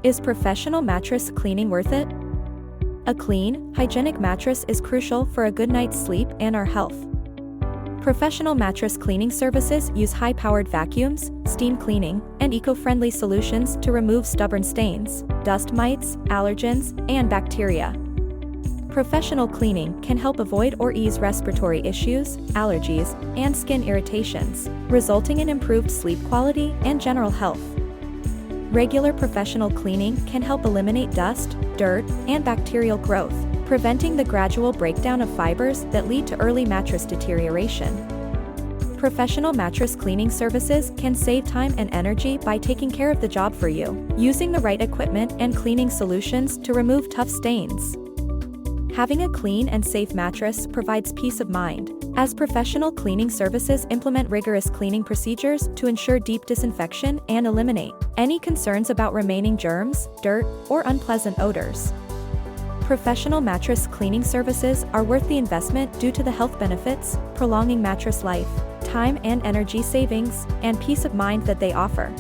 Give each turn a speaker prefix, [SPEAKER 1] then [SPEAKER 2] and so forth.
[SPEAKER 1] Is professional mattress cleaning worth it? A clean, hygienic mattress is crucial for a good night's sleep and our health. Professional mattress cleaning services use high-powered vacuums, steam cleaning, and eco-friendly solutions to remove stubborn stains, dust mites, allergens, and bacteria. Professional cleaning can help avoid or ease respiratory issues, allergies, and skin irritations, resulting in improved sleep quality and general health. Regular professional cleaning can help eliminate dust, dirt, and bacterial growth, preventing the gradual breakdown of fibers that lead to early mattress deterioration. Professional mattress cleaning services can save time and energy by taking care of the job for you, using the right equipment and cleaning solutions to remove tough stains. Having a clean and safe mattress provides peace of mind, as professional cleaning services implement rigorous cleaning procedures to ensure deep disinfection and eliminate any concerns about remaining germs, dirt, or unpleasant odors. Professional mattress cleaning services are worth the investment due to the health benefits, prolonging mattress life, time and energy savings, and peace of mind that they offer.